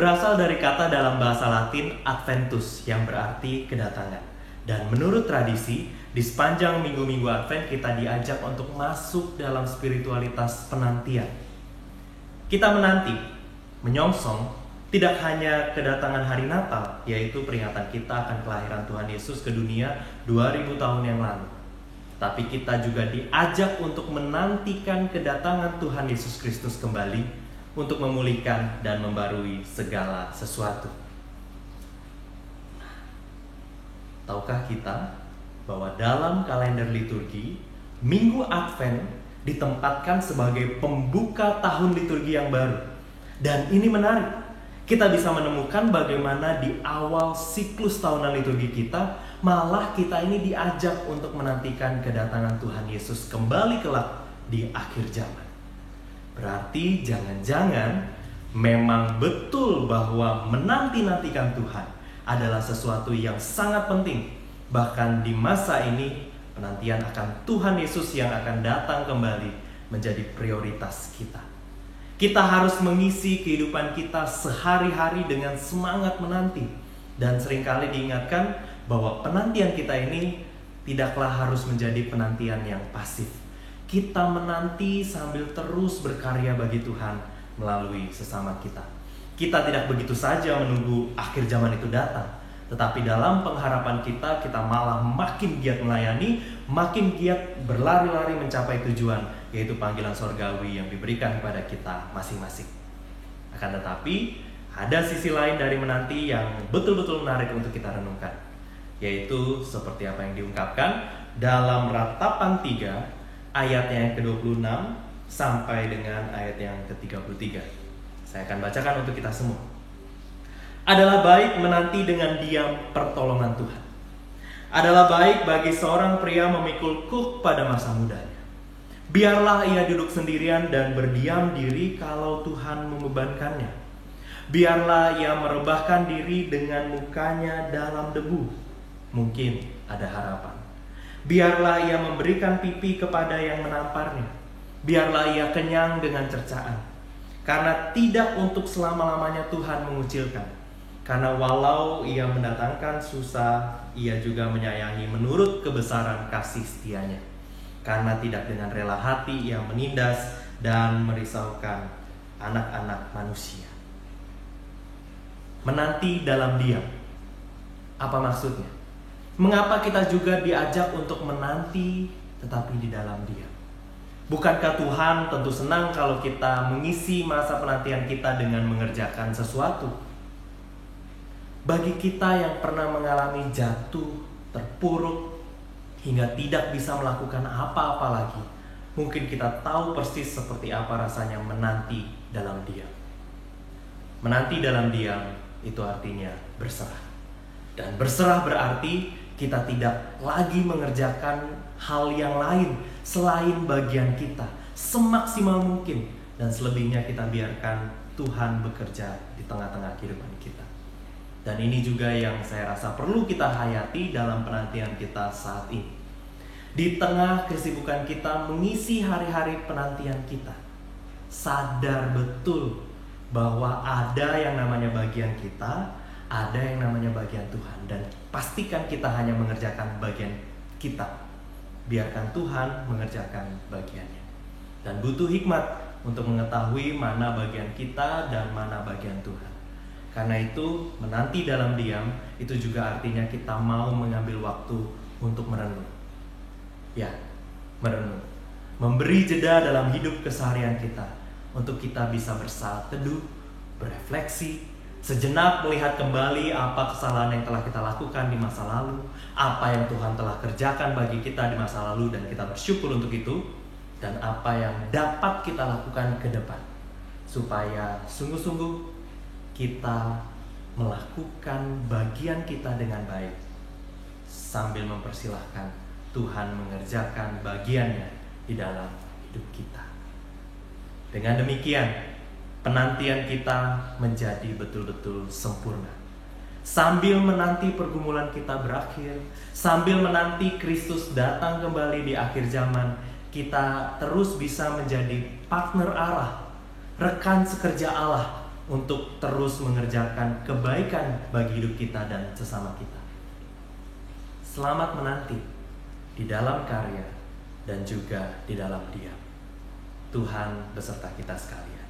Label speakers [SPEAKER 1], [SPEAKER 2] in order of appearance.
[SPEAKER 1] berasal dari kata dalam bahasa Latin Adventus yang berarti kedatangan. Dan menurut tradisi, di sepanjang minggu-minggu Advent kita diajak untuk masuk dalam spiritualitas penantian. Kita menanti, menyongsong, tidak hanya kedatangan hari Natal, yaitu peringatan kita akan kelahiran Tuhan Yesus ke dunia 2000 tahun yang lalu. Tapi kita juga diajak untuk menantikan kedatangan Tuhan Yesus Kristus kembali untuk memulihkan dan membarui segala sesuatu. Tahukah kita bahwa dalam kalender liturgi, Minggu Advent ditempatkan sebagai pembuka tahun liturgi yang baru. Dan ini menarik. Kita bisa menemukan bagaimana di awal siklus tahunan liturgi kita, malah kita ini diajak untuk menantikan kedatangan Tuhan Yesus kembali kelak di akhir zaman. Berarti jangan-jangan memang betul bahwa menanti-nantikan Tuhan adalah sesuatu yang sangat penting. Bahkan di masa ini, penantian akan Tuhan Yesus yang akan datang kembali menjadi prioritas kita. Kita harus mengisi kehidupan kita sehari-hari dengan semangat menanti. Dan seringkali diingatkan bahwa penantian kita ini tidaklah harus menjadi penantian yang pasif. Kita menanti sambil terus berkarya bagi Tuhan melalui sesama kita. Kita tidak begitu saja menunggu akhir zaman itu datang, tetapi dalam pengharapan kita, kita malah makin giat melayani, makin giat berlari-lari mencapai tujuan, yaitu panggilan sorgawi yang diberikan kepada kita masing-masing. Akan tetapi, ada sisi lain dari menanti yang betul-betul menarik untuk kita renungkan, yaitu seperti apa yang diungkapkan dalam Ratapan 3, ayatnya yang ke-26 sampai dengan ayat yang ke-33. Saya akan bacakan untuk kita semua. Adalah baik menanti dengan diam pertolongan Tuhan. Adalah baik bagi seorang pria memikul kuk pada masa mudanya. Biarlah ia duduk sendirian dan berdiam diri kalau Tuhan membebankannya. Biarlah ia merebahkan diri dengan mukanya dalam debu. Mungkin ada harapan. Biarlah ia memberikan pipi kepada yang menamparnya. Biarlah ia kenyang dengan cercaan. Karena tidak untuk selama-lamanya Tuhan mengucilkan. Karena walau ia mendatangkan susah, ia juga menyayangi menurut kebesaran kasih setianya. Karena tidak dengan rela hati ia menindas dan merisaukan anak-anak manusia. Menanti dalam diam. Apa maksudnya? Mengapa kita juga diajak untuk menanti tetapi di dalam diam? Bukankah Tuhan tentu senang kalau kita mengisi masa penantian kita dengan mengerjakan sesuatu? Bagi kita yang pernah mengalami jatuh, terpuruk, hingga tidak bisa melakukan apa-apa lagi, mungkin kita tahu persis seperti apa rasanya menanti dalam diam. Menanti dalam diam itu artinya berserah. Dan berserah berarti kita tidak lagi mengerjakan hal yang lain selain bagian kita semaksimal mungkin, dan selebihnya kita biarkan Tuhan bekerja di tengah-tengah kehidupan kita. Dan ini juga yang saya rasa perlu kita hayati dalam penantian kita saat ini. Di tengah kesibukan kita mengisi hari-hari penantian kita, sadar betul bahwa ada yang namanya bagian kita, ada yang namanya bagian Tuhan, dan pastikan kita hanya mengerjakan bagian kita. Biarkan Tuhan mengerjakan bagiannya. Dan butuh hikmat untuk mengetahui mana bagian kita dan mana bagian Tuhan. Karena itu, menanti dalam diam itu juga artinya kita mau mengambil waktu untuk merenung. Ya, merenung. Memberi jeda dalam hidup keseharian kita untuk kita bisa bersaat teduh, berefleksi, sejenak melihat kembali apa kesalahan yang telah kita lakukan di masa lalu, apa yang Tuhan telah kerjakan bagi kita di masa lalu dan kita bersyukur untuk itu, dan apa yang dapat kita lakukan ke depan, supaya sungguh-sungguh kita melakukan bagian kita dengan baik, sambil mempersilahkan Tuhan mengerjakan bagiannya di dalam hidup kita. Dengan demikian, penantian kita menjadi betul-betul sempurna. Sambil menanti pergumulan kita berakhir, sambil menanti Kristus datang kembali di akhir zaman, kita terus bisa menjadi partner Allah, rekan sekerja Allah untuk terus mengerjakan kebaikan bagi hidup kita dan sesama kita. Selamat menanti di dalam karya dan juga di dalam diam. Tuhan beserta kita sekalian.